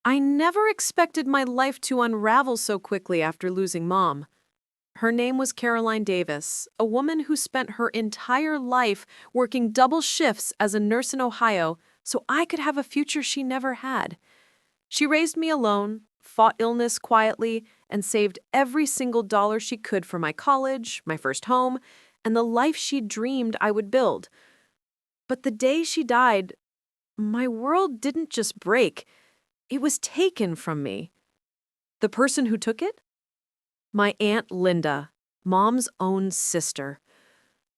I never expected my life to unravel so quickly after losing Mom. Her name was Caroline Davis, a woman who spent her entire life working double shifts as a nurse in Ohio so I could have a future she never had. She raised me alone, fought illness quietly, and saved every single dollar she could for my college, my first home, and the life she dreamed I would build. But the day she died, my world didn't just break, it was taken from me. The person who took it? My Aunt Linda, Mom's own sister.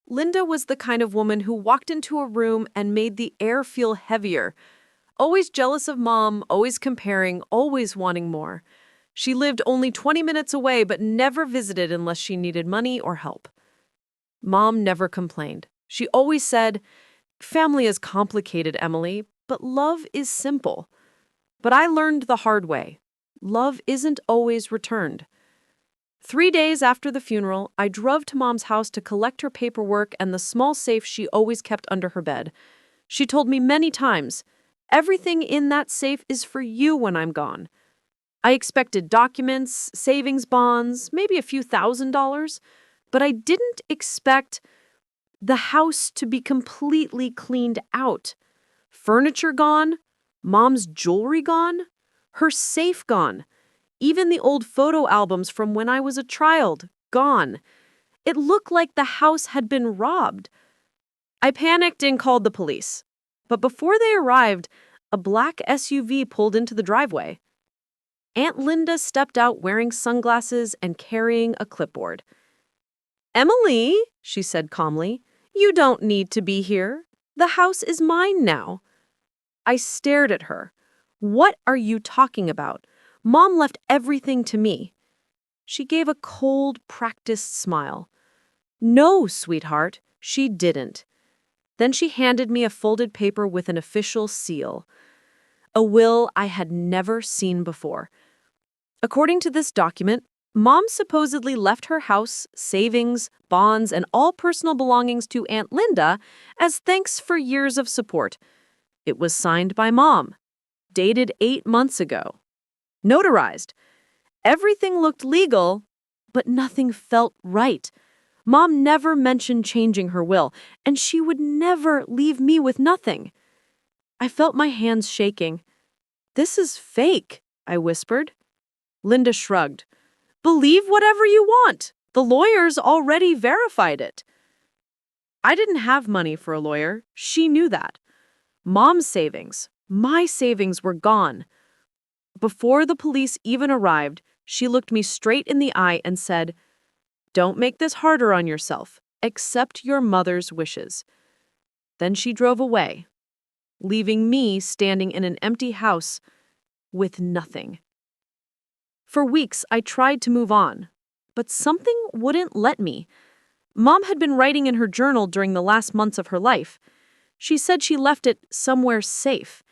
Linda was the kind of woman who walked into a room and made the air feel heavier. Always jealous of Mom, always comparing, always wanting more. She lived only 20 minutes away but never visited unless she needed money or help. Mom never complained. She always said, "Family is complicated, Emily, but love is simple." But I learned the hard way. Love isn't always returned. 3 days after the funeral, I drove to Mom's house to collect her paperwork and the small safe she always kept under her bed. She told me many times, "Everything in that safe is for you when I'm gone." I expected documents, savings bonds, maybe a few $1,000s, but I didn't expect the house to be completely cleaned out. Furniture gone, Mom's jewelry gone, her safe gone. Even the old photo albums from when I was a child, gone. It looked like the house had been robbed. I panicked and called the police. But before they arrived, a black SUV pulled into the driveway. Aunt Linda stepped out wearing sunglasses and carrying a clipboard. "Emily," she said calmly, "you don't need to be here. The house is mine now." I stared at her. "What are you talking about? Mom left everything to me." She gave a cold, practiced smile. "No, sweetheart, she didn't." Then she handed me a folded paper with an official seal. A will I had never seen before. According to this document, Mom supposedly left her house, savings, bonds, and all personal belongings to Aunt Linda as thanks for years of support. It was signed by Mom, dated 8 months ago. Notarized. Everything looked legal, but nothing felt right. Mom never mentioned changing her will, and she would never leave me with nothing. I felt my hands shaking. "This is fake," I whispered. Linda shrugged. "Believe whatever you want. The lawyers already verified it." I didn't have money for a lawyer. She knew that. Mom's savings, my savings were gone. Before the police even arrived, she looked me straight in the eye and said, "Don't make this harder on yourself. Accept your mother's wishes." Then she drove away, leaving me standing in an empty house with nothing. For weeks, I tried to move on, but something wouldn't let me. Mom had been writing in her journal during the last months of her life. She said she left it somewhere safe.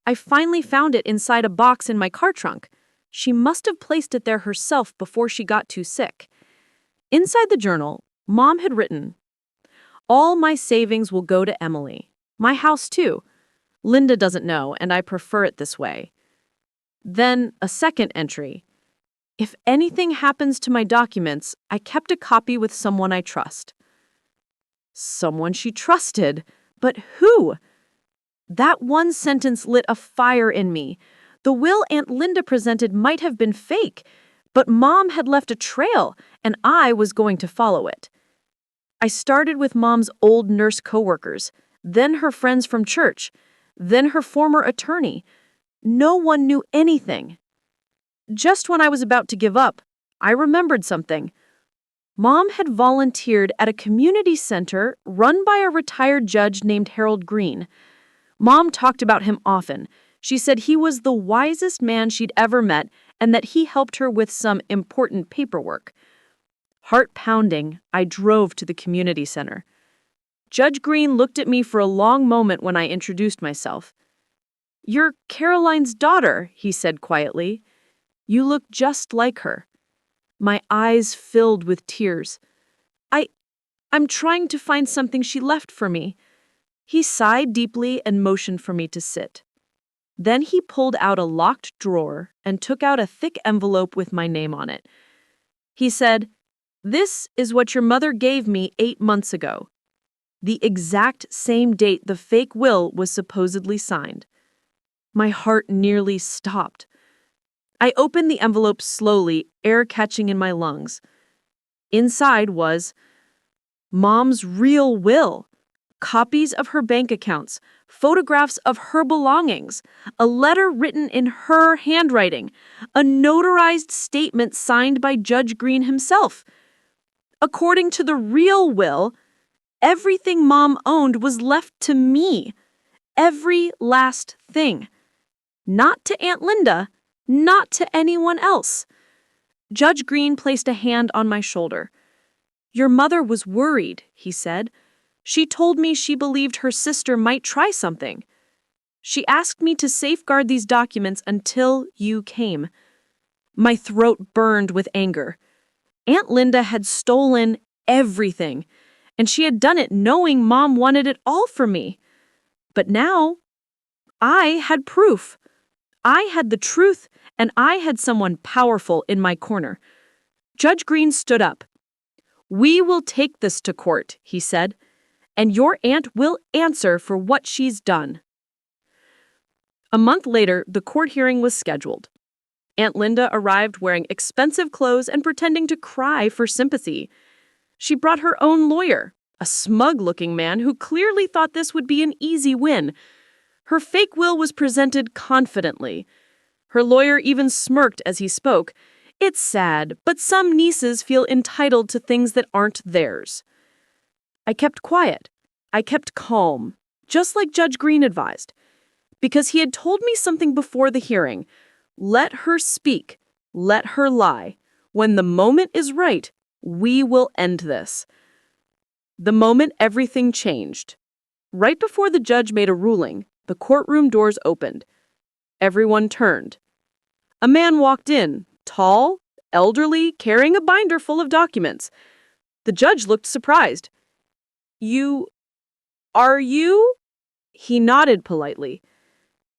I finally found it inside a box in my car trunk. She must have placed it there herself before she got too sick. Inside the journal, Mom had written, "All my savings will go to Emily. My house, too. Linda doesn't know, and I prefer it this way." Then a second entry. "If anything happens to my documents, I kept a copy with someone I trust." Someone she trusted, but who? That one sentence lit a fire in me. The will Aunt Linda presented might have been fake, but Mom had left a trail, and I was going to follow it. I started with Mom's old nurse coworkers, then her friends from church, then her former attorney. No one knew anything. Just when I was about to give up, I remembered something. Mom had volunteered at a community center run by a retired judge named Harold Green. Mom talked about him often. She said he was the wisest man she'd ever met and that he helped her with some important paperwork. Heart pounding, I drove to the community center. Judge Green looked at me for a long moment when I introduced myself. "You're Caroline's daughter," he said quietly. "You look just like her." My eyes filled with tears. I'm trying to find something she left for me." He sighed deeply and motioned for me to sit. Then he pulled out a locked drawer and took out a thick envelope with my name on it. He said, "This is what your mother gave me 8 months ago." The exact same date the fake will was supposedly signed. My heart nearly stopped. I opened the envelope slowly, air catching in my lungs. Inside was Mom's real will, copies of her bank accounts, photographs of her belongings, a letter written in her handwriting, a notarized statement signed by Judge Green himself. According to the real will, everything Mom owned was left to me. Every last thing. Not to Aunt Linda, not to anyone else. Judge Green placed a hand on my shoulder. "Your mother was worried," he said. "She told me she believed her sister might try something. She asked me to safeguard these documents until you came." My throat burned with anger. Aunt Linda had stolen everything, and she had done it knowing Mom wanted it all for me. But now, I had proof. I had the truth, and I had someone powerful in my corner. Judge Green stood up. "We will take this to court," he said, "and your aunt will answer for what she's done." A month later, the court hearing was scheduled. Aunt Linda arrived wearing expensive clothes and pretending to cry for sympathy. She brought her own lawyer, a smug-looking man who clearly thought this would be an easy win. Her fake will was presented confidently. Her lawyer even smirked as he spoke. "It's sad, but some nieces feel entitled to things that aren't theirs." I kept quiet. I kept calm, just like Judge Green advised. Because he had told me something before the hearing. Let her speak. Let her lie. When the moment is right, we will end this. The moment everything changed. Right before the judge made a ruling, the courtroom doors opened. Everyone turned. A man walked in, tall, elderly, carrying a binder full of documents. The judge looked surprised. Are you? He nodded politely.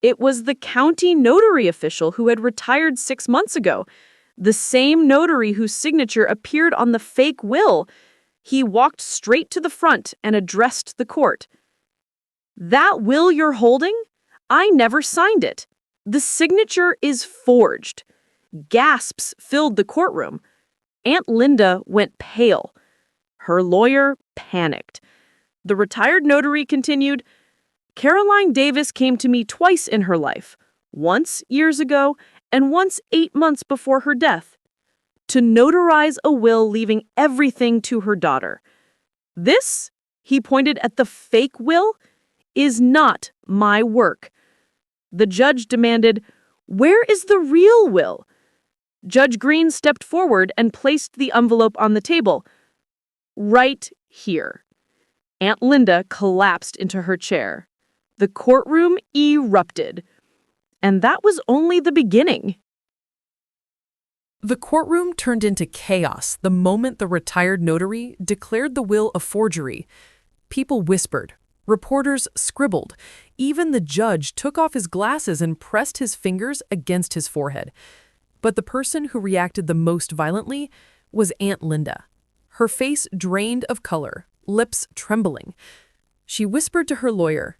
It was the county notary official who had retired 6 months ago, the same notary whose signature appeared on the fake will. He walked straight to the front and addressed the court. "That will you're holding? I never signed it. The signature is forged." Gasps filled the courtroom. Aunt Linda went pale. Her lawyer panicked. The retired notary continued, "Caroline Davis came to me twice in her life, once years ago and once 8 months before her death, to notarize a will leaving everything to her daughter. This," he pointed at the fake will, "is not my work." The judge demanded, "Where is the real will?" Judge Green stepped forward and placed the envelope on the table. "Right here." Aunt Linda collapsed into her chair. The courtroom erupted. And that was only the beginning. The courtroom turned into chaos the moment the retired notary declared the will a forgery. People whispered. Reporters scribbled. Even the judge took off his glasses and pressed his fingers against his forehead. But the person who reacted the most violently was Aunt Linda. Her face drained of color, lips trembling. She whispered to her lawyer,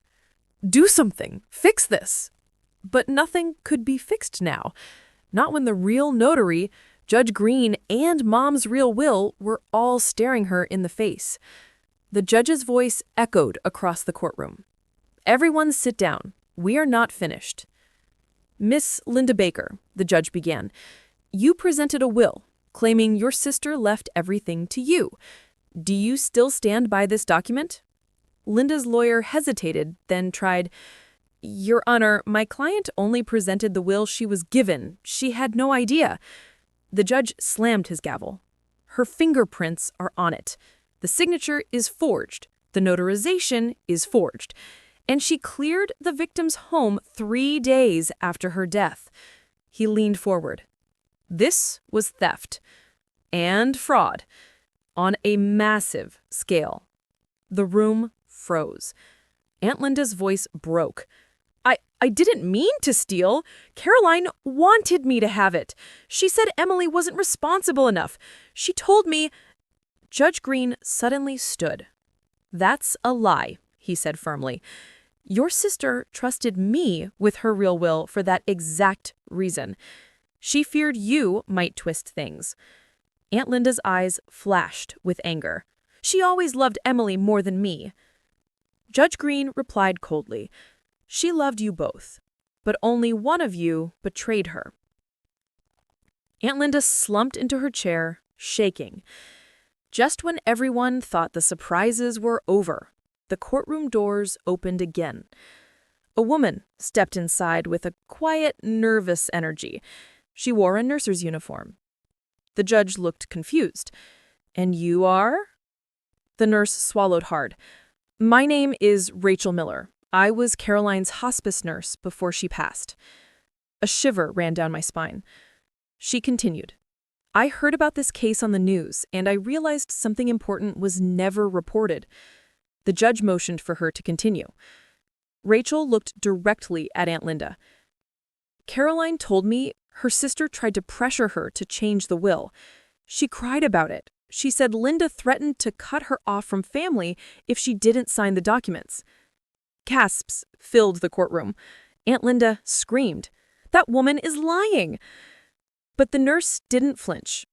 "Do something, fix this." But nothing could be fixed now. Not when the real notary, Judge Green, and Mom's real will were all staring her in the face. The judge's voice echoed across the courtroom. "Everyone sit down. We are not finished." "Miss Linda Baker," the judge began, "you presented a will, claiming your sister left everything to you. Do you still stand by this document?" Linda's lawyer hesitated, then tried, "Your Honor, my client only presented the will she was given. She had no idea." The judge slammed his gavel. "Her fingerprints are on it. The signature is forged. The notarization is forged. And she cleared the victim's home 3 days after her death." He leaned forward. This was theft and fraud on a massive scale. The room froze. Aunt Linda's voice broke. I didn't mean to steal. Caroline wanted me to have it. She said Emily wasn't responsible enough. She told me. Judge Green suddenly stood. That's a lie, he said firmly. Your sister trusted me with her real will for that exact reason. She feared you might twist things. Aunt Linda's eyes flashed with anger. She always loved Emily more than me. Judge Green replied coldly. She loved you both, but only one of you betrayed her. Aunt Linda slumped into her chair, shaking. Just when everyone thought the surprises were over, the courtroom doors opened again. A woman stepped inside with a quiet, nervous energy. She wore a nurse's uniform. The judge looked confused. And you are? The nurse swallowed hard. My name is Rachel Miller. I was Caroline's hospice nurse before she passed. A shiver ran down my spine. She continued. I heard about this case on the news, and I realized something important was never reported. The judge motioned for her to continue. Rachel looked directly at Aunt Linda. Caroline told me her sister tried to pressure her to change the will. She cried about it. She said Linda threatened to cut her off from family if she didn't sign the documents. Gasps filled the courtroom. Aunt Linda screamed, "That woman is lying!" But the nurse didn't flinch.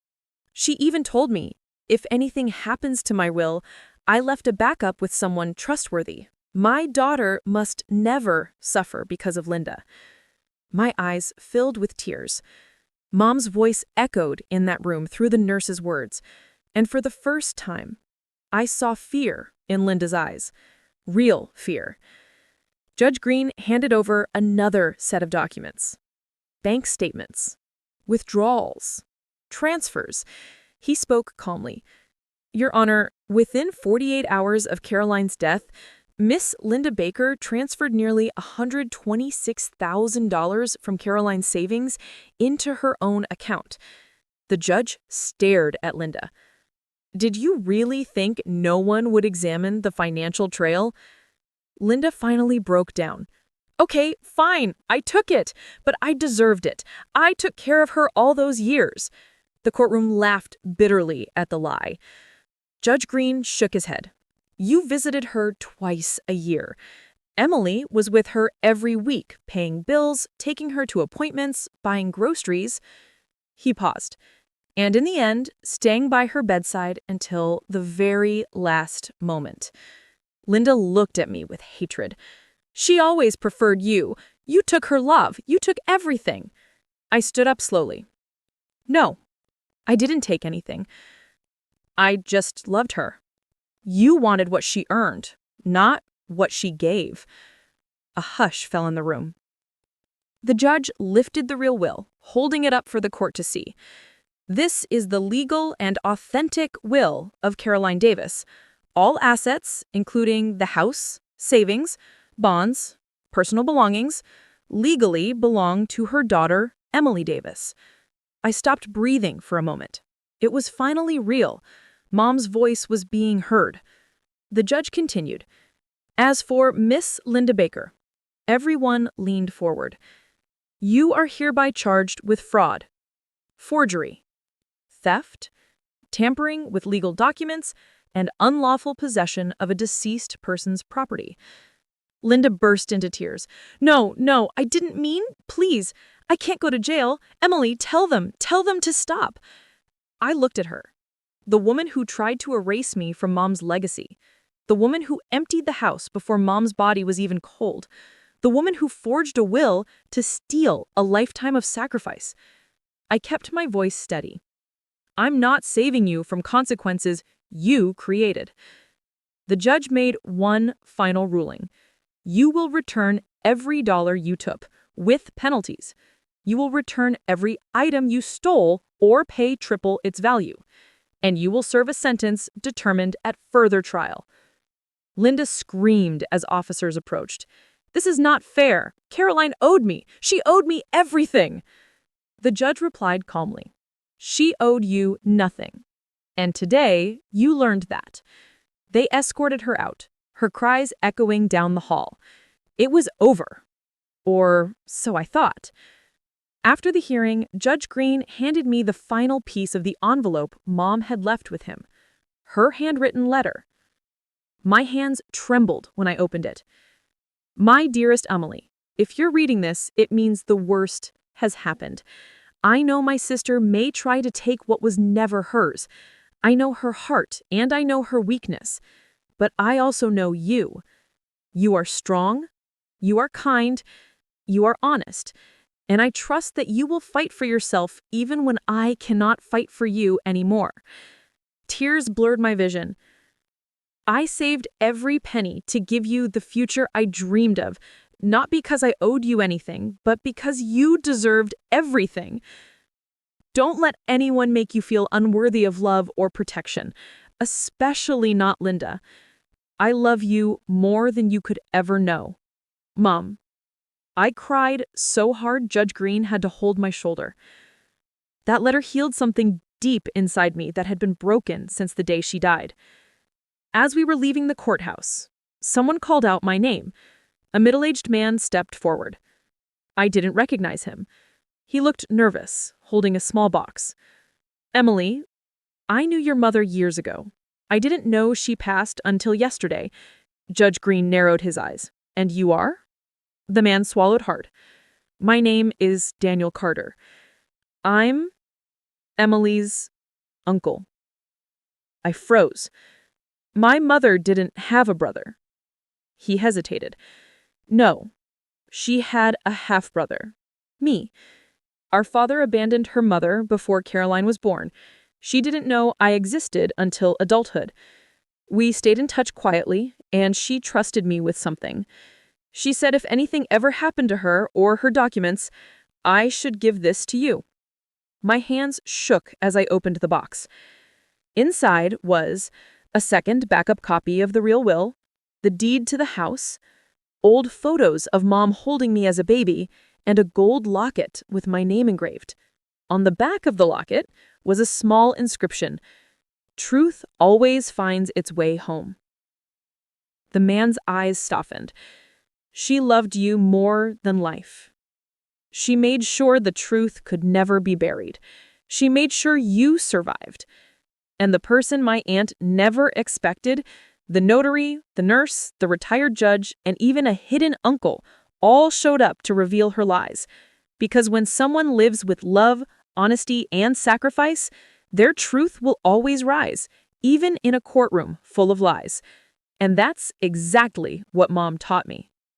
She even told me, if anything happens to my will, I left a backup with someone trustworthy. My daughter must never suffer because of Linda. My eyes filled with tears. Mom's voice echoed in that room through the nurse's words, and for the first time, I saw fear in Linda's eyes. Real fear. Judge Green handed over another set of documents. Bank statements. Withdrawals. Transfers. He spoke calmly. Your Honor, within 48 hours of Caroline's death, Miss Linda Baker transferred nearly $126,000 from Caroline's savings into her own account. The judge stared at Linda. Did you really think no one would examine the financial trail? Linda finally broke down. Okay, fine, I took it, but I deserved it. I took care of her all those years. The courtroom laughed bitterly at the lie. Judge Green shook his head. You visited her twice a year. Emily was with her every week, paying bills, taking her to appointments, buying groceries. He paused, and in the end, staying by her bedside until the very last moment. Linda looked at me with hatred. She always preferred you. You took her love. You took everything. I stood up slowly. No, I didn't take anything. I just loved her. You wanted what she earned, not what she gave. A hush fell in the room. The judge lifted the real will, holding it up for the court to see. This is the legal and authentic will of Caroline Davis. All assets, including the house, savings, bonds, personal belongings, legally belong to her daughter, Emily Davis. I stopped breathing for a moment. It was finally real. Mom's voice was being heard. The judge continued. As for Miss Linda Baker, everyone leaned forward. You are hereby charged with fraud, forgery, theft, tampering with legal documents, and unlawful possession of a deceased person's property. Linda burst into tears. No, I didn't mean. Please, I can't go to jail. Emily, tell them to stop. I looked at her. The woman who tried to erase me from Mom's legacy. The woman who emptied the house before Mom's body was even cold. The woman who forged a will to steal a lifetime of sacrifice. I kept my voice steady. I'm not saving you from consequences you created. The judge made one final ruling. You will return every dollar you took, with penalties. You will return every item you stole or pay triple its value. And you will serve a sentence determined at further trial. Linda screamed as officers approached. This is not fair. Caroline owed me. She owed me everything. The judge replied calmly. She owed you nothing. And today, you learned that. They escorted her out, her cries echoing down the hall. It was over. Or so I thought. After the hearing, Judge Green handed me the final piece of the envelope Mom had left with him. Her handwritten letter. My hands trembled when I opened it. My dearest Emily, if you're reading this, it means the worst has happened. I know my sister may try to take what was never hers. I know her heart and I know her weakness. But I also know you. You are strong, you are kind, you are honest, and I trust that you will fight for yourself even when I cannot fight for you anymore. Tears blurred my vision. I saved every penny to give you the future I dreamed of, not because I owed you anything, but because you deserved everything. Don't let anyone make you feel unworthy of love or protection, especially not Linda. I love you more than you could ever know. Mom. I cried so hard Judge Green had to hold my shoulder. That letter healed something deep inside me that had been broken since the day she died. As we were leaving the courthouse, someone called out my name. A middle-aged man stepped forward. I didn't recognize him. He looked nervous, holding a small box. Emily, I knew your mother years ago. I didn't know she passed until yesterday. Judge Green narrowed his eyes. And you are? The man swallowed hard. My name is Daniel Carter. I'm Emily's uncle. I froze. My mother didn't have a brother. He hesitated. No, she had a half-brother. Me. Our father abandoned her mother before Caroline was born. She didn't know I existed until adulthood. We stayed in touch quietly, and she trusted me with something. She said if anything ever happened to her or her documents, I should give this to you. My hands shook as I opened the box. Inside was a second backup copy of the real will, the deed to the house, old photos of Mom holding me as a baby, and a gold locket with my name engraved. On the back of the locket was a small inscription, "Truth always finds its way home." The man's eyes softened. She loved you more than life. She made sure the truth could never be buried. She made sure you survived. And the person my aunt never expected, the notary, the nurse, the retired judge, and even a hidden uncle, all showed up to reveal her lies. Because when someone lives with love, honesty, and sacrifice, their truth will always rise, even in a courtroom full of lies. And that's exactly what Mom taught me.